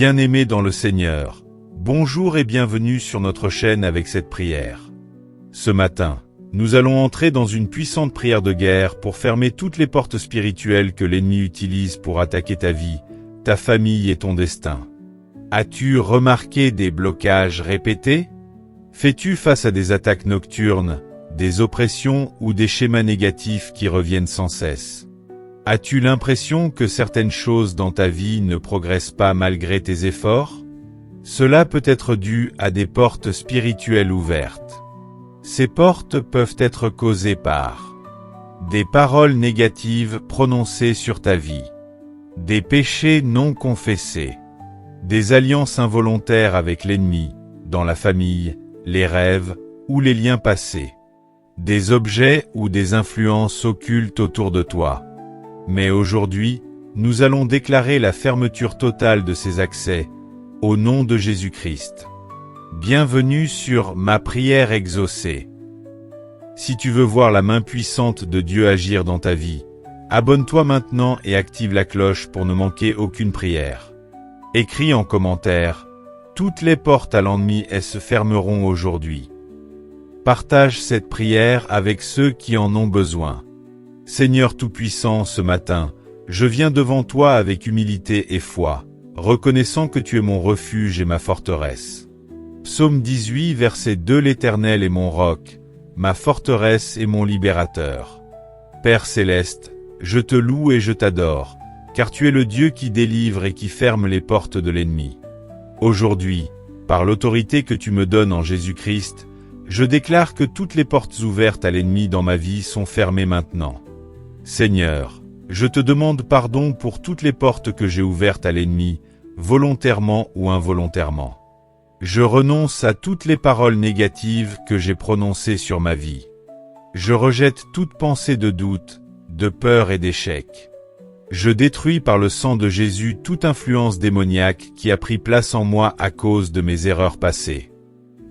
Bien-aimés dans le Seigneur, bonjour et bienvenue sur notre chaîne avec cette prière. Ce matin, nous allons entrer dans une puissante prière de guerre pour fermer toutes les portes spirituelles que l'ennemi utilise pour attaquer ta vie, ta famille et ton destin. As-tu remarqué des blocages répétés? Fais-tu face à des attaques nocturnes, des oppressions ou des schémas négatifs qui reviennent sans cesse? As-tu l'impression que certaines choses dans ta vie ne progressent pas malgré tes efforts? Cela peut être dû à des portes spirituelles ouvertes. Ces portes peuvent être causées par des paroles négatives prononcées sur ta vie, des péchés non confessés, des alliances involontaires avec l'ennemi, dans la famille, les rêves ou les liens passés, des objets ou des influences occultes autour de toi. Mais aujourd'hui, nous allons déclarer la fermeture totale de ces accès, au nom de Jésus-Christ. Bienvenue sur Ma prière exaucée. Si tu veux voir la main puissante de Dieu agir dans ta vie, abonne-toi maintenant et active la cloche pour ne manquer aucune prière. Écris en commentaire, toutes les portes à l'ennemi se fermeront aujourd'hui. Partage cette prière avec ceux qui en ont besoin. Seigneur Tout-Puissant, ce matin, je viens devant toi avec humilité et foi, reconnaissant que tu es mon refuge et ma forteresse. Psaume 18, verset 2. L'Éternel est mon roc, ma forteresse et mon libérateur. Père céleste, je te loue et je t'adore, car tu es le Dieu qui délivre et qui ferme les portes de l'ennemi. Aujourd'hui, par l'autorité que tu me donnes en Jésus-Christ, je déclare que toutes les portes ouvertes à l'ennemi dans ma vie sont fermées maintenant. Seigneur, je te demande pardon pour toutes les portes que j'ai ouvertes à l'ennemi, volontairement ou involontairement. Je renonce à toutes les paroles négatives que j'ai prononcées sur ma vie. Je rejette toute pensée de doute, de peur et d'échec. Je détruis par le sang de Jésus toute influence démoniaque qui a pris place en moi à cause de mes erreurs passées.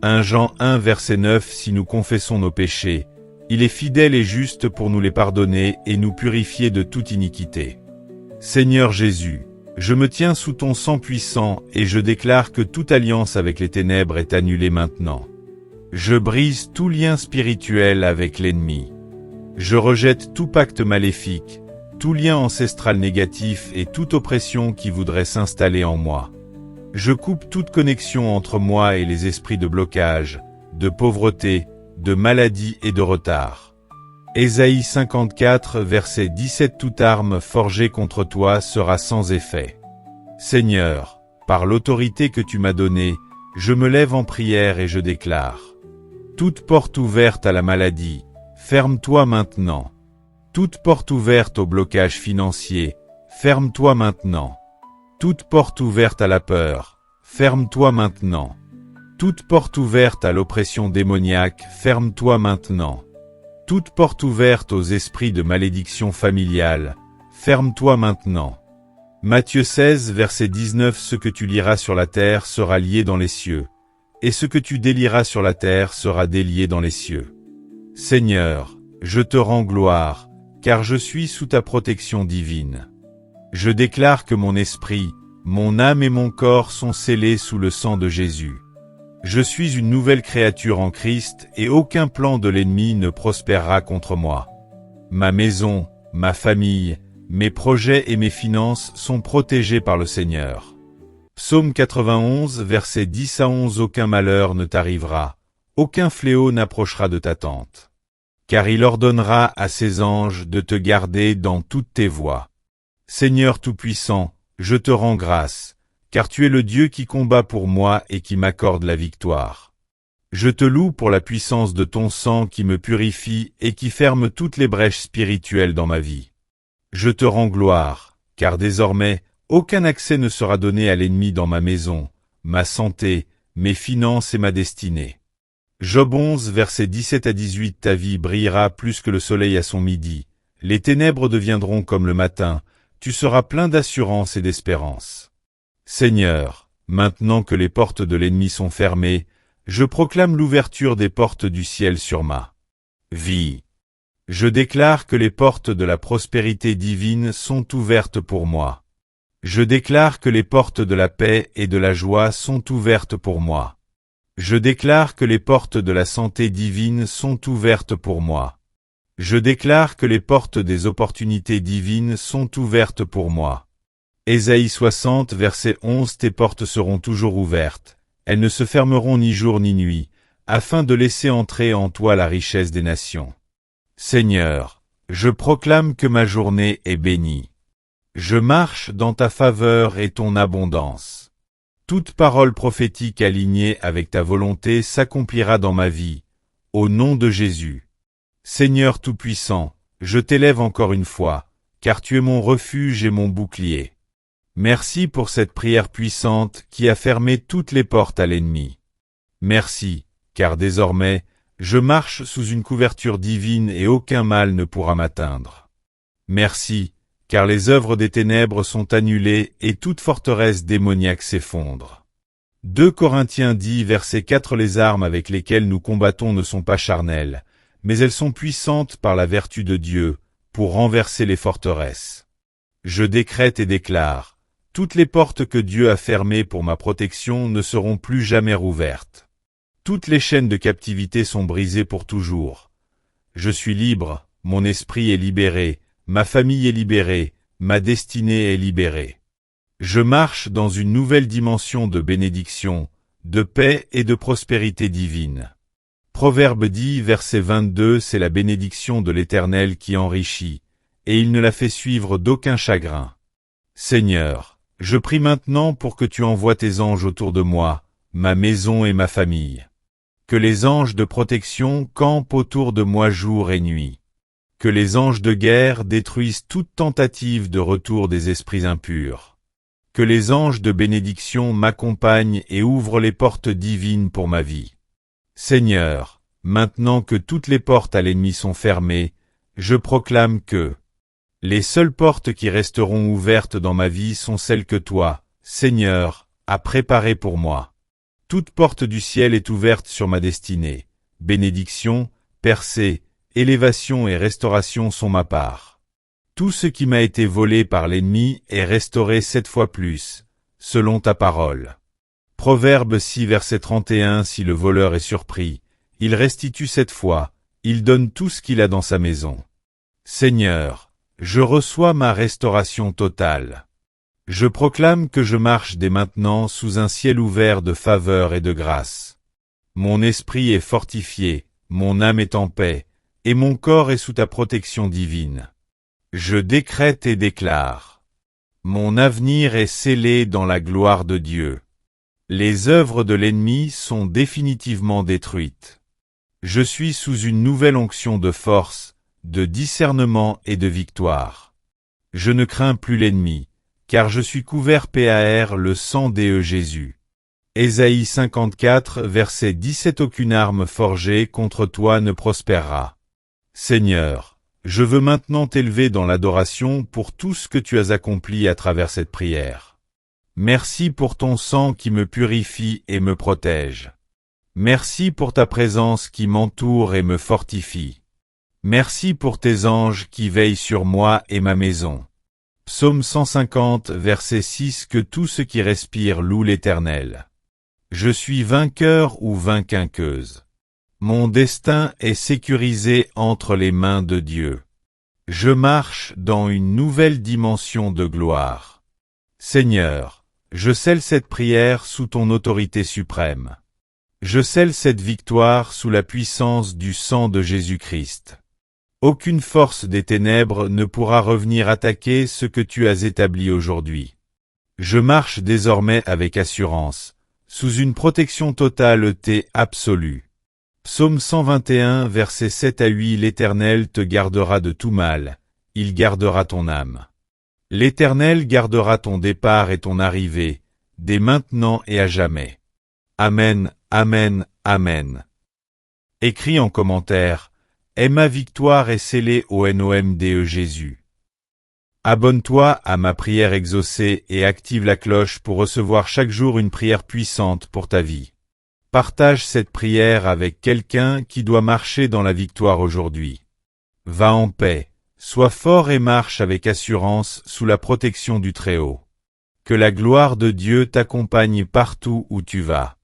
1 Jean 1 verset 9. Si nous confessons nos péchés, il est fidèle et juste pour nous les pardonner et nous purifier de toute iniquité. Seigneur Jésus, je me tiens sous ton sang puissant et je déclare que toute alliance avec les ténèbres est annulée maintenant. Je brise tout lien spirituel avec l'ennemi. Je rejette tout pacte maléfique, tout lien ancestral négatif et toute oppression qui voudrait s'installer en moi. Je coupe toute connexion entre moi et les esprits de blocage, de pauvreté, de maladie et de retard. Ésaïe 54, verset 17. Toute arme forgée contre toi sera sans effet. Seigneur, par l'autorité que tu m'as donnée, je me lève en prière et je déclare. Toute porte ouverte à la maladie, ferme-toi maintenant. Toute porte ouverte au blocage financier, ferme-toi maintenant. Toute porte ouverte à la peur, ferme-toi maintenant. Toute porte ouverte à l'oppression démoniaque, ferme-toi maintenant. Toute porte ouverte aux esprits de malédiction familiale, ferme-toi maintenant. Matthieu 16, verset 19. Ce que tu liras sur la terre sera lié dans les cieux, et ce que tu délieras sur la terre sera délié dans les cieux. Seigneur, je te rends gloire, car je suis sous ta protection divine. Je déclare que mon esprit, mon âme et mon corps sont scellés sous le sang de Jésus. Je suis une nouvelle créature en Christ et aucun plan de l'ennemi ne prospérera contre moi. Ma maison, ma famille, mes projets et mes finances sont protégés par le Seigneur. Psaume 91, versets 10 à 11. Aucun malheur ne t'arrivera, aucun fléau n'approchera de ta tente. Car il ordonnera à ses anges de te garder dans toutes tes voies. Seigneur Tout-Puissant, je te rends grâce, car tu es le Dieu qui combat pour moi et qui m'accorde la victoire. Je te loue pour la puissance de ton sang qui me purifie et qui ferme toutes les brèches spirituelles dans ma vie. Je te rends gloire, car désormais, aucun accès ne sera donné à l'ennemi dans ma maison, ma santé, mes finances et ma destinée. Job 11, versets 17 à 18. Ta vie brillera plus que le soleil à son midi. Les ténèbres deviendront comme le matin. Tu seras plein d'assurance et d'espérance. Seigneur, maintenant que les portes de l'ennemi sont fermées, je proclame l'ouverture des portes du ciel sur ma vie. Je déclare que les portes de la prospérité divine sont ouvertes pour moi. Je déclare que les portes de la paix et de la joie sont ouvertes pour moi. Je déclare que les portes de la santé divine sont ouvertes pour moi. Je déclare que les portes des opportunités divines sont ouvertes pour moi. Ésaïe 60, verset 11. Tes portes seront toujours ouvertes. Elles ne se fermeront ni jour ni nuit, afin de laisser entrer en toi la richesse des nations. Seigneur, je proclame que ma journée est bénie. Je marche dans ta faveur et ton abondance. Toute parole prophétique alignée avec ta volonté s'accomplira dans ma vie, au nom de Jésus. Seigneur Tout-Puissant, je t'élève encore une fois, car tu es mon refuge et mon bouclier. Merci pour cette prière puissante qui a fermé toutes les portes à l'ennemi. Merci, car désormais, je marche sous une couverture divine et aucun mal ne pourra m'atteindre. Merci, car les œuvres des ténèbres sont annulées et toute forteresse démoniaque s'effondre. 2 Corinthiens 10, verset 4. Les armes avec lesquelles nous combattons ne sont pas charnelles, mais elles sont puissantes par la vertu de Dieu, pour renverser les forteresses. Je décrète et déclare, toutes les portes que Dieu a fermées pour ma protection ne seront plus jamais rouvertes. Toutes les chaînes de captivité sont brisées pour toujours. Je suis libre, mon esprit est libéré, ma famille est libérée, ma destinée est libérée. Je marche dans une nouvelle dimension de bénédiction, de paix et de prospérité divine. Proverbe 10, verset 22. C'est la bénédiction de l'Éternel qui enrichit, et il ne la fait suivre d'aucun chagrin. Seigneur, je prie maintenant pour que tu envoies tes anges autour de moi, ma maison et ma famille. Que les anges de protection campent autour de moi jour et nuit. Que les anges de guerre détruisent toute tentative de retour des esprits impurs. Que les anges de bénédiction m'accompagnent et ouvrent les portes divines pour ma vie. Seigneur, maintenant que toutes les portes à l'ennemi sont fermées, je proclame que les seules portes qui resteront ouvertes dans ma vie sont celles que toi, Seigneur, as préparées pour moi. Toute porte du ciel est ouverte sur ma destinée. Bénédiction, percée, élévation et restauration sont ma part. Tout ce qui m'a été volé par l'ennemi est restauré 7 fois plus, selon ta parole. Proverbe 6, verset 31. Si le voleur est surpris, il restitue 7 fois, il donne tout ce qu'il a dans sa maison. Seigneur, je reçois ma restauration totale. Je proclame que je marche dès maintenant sous un ciel ouvert de faveur et de grâce. Mon esprit est fortifié, mon âme est en paix, et mon corps est sous ta protection divine. Je décrète et déclare. Mon avenir est scellé dans la gloire de Dieu. Les œuvres de l'ennemi sont définitivement détruites. Je suis sous une nouvelle onction de force, de discernement et de victoire. Je ne crains plus l'ennemi, car je suis couvert par le sang de Jésus. Ésaïe 54, verset 17. Aucune arme forgée contre toi ne prospérera. Seigneur, je veux maintenant t'élever dans l'adoration pour tout ce que tu as accompli à travers cette prière. Merci pour ton sang qui me purifie et me protège. Merci pour ta présence qui m'entoure et me fortifie. Merci pour tes anges qui veillent sur moi et ma maison. Psaume 150, verset 6. Que tout ce qui respire loue l'Éternel. Je suis vainqueur ou vainqueuse. Mon destin est sécurisé entre les mains de Dieu. Je marche dans une nouvelle dimension de gloire. Seigneur, je scelle cette prière sous ton autorité suprême. Je scelle cette victoire sous la puissance du sang de Jésus-Christ. Aucune force des ténèbres ne pourra revenir attaquer ce que tu as établi aujourd'hui. Je marche désormais avec assurance, sous une protection totale et absolue. Psaume 121, versets 7 à 8. L'Éternel te gardera de tout mal, il gardera ton âme. L'Éternel gardera ton départ et ton arrivée, dès maintenant et à jamais. Amen, amen, amen. Écris en commentaire. Et ma victoire est scellée au nom de Jésus. Abonne-toi à ma prière exaucée et active la cloche pour recevoir chaque jour une prière puissante pour ta vie. Partage cette prière avec quelqu'un qui doit marcher dans la victoire aujourd'hui. Va en paix, sois fort et marche avec assurance sous la protection du Très-Haut. Que la gloire de Dieu t'accompagne partout où tu vas.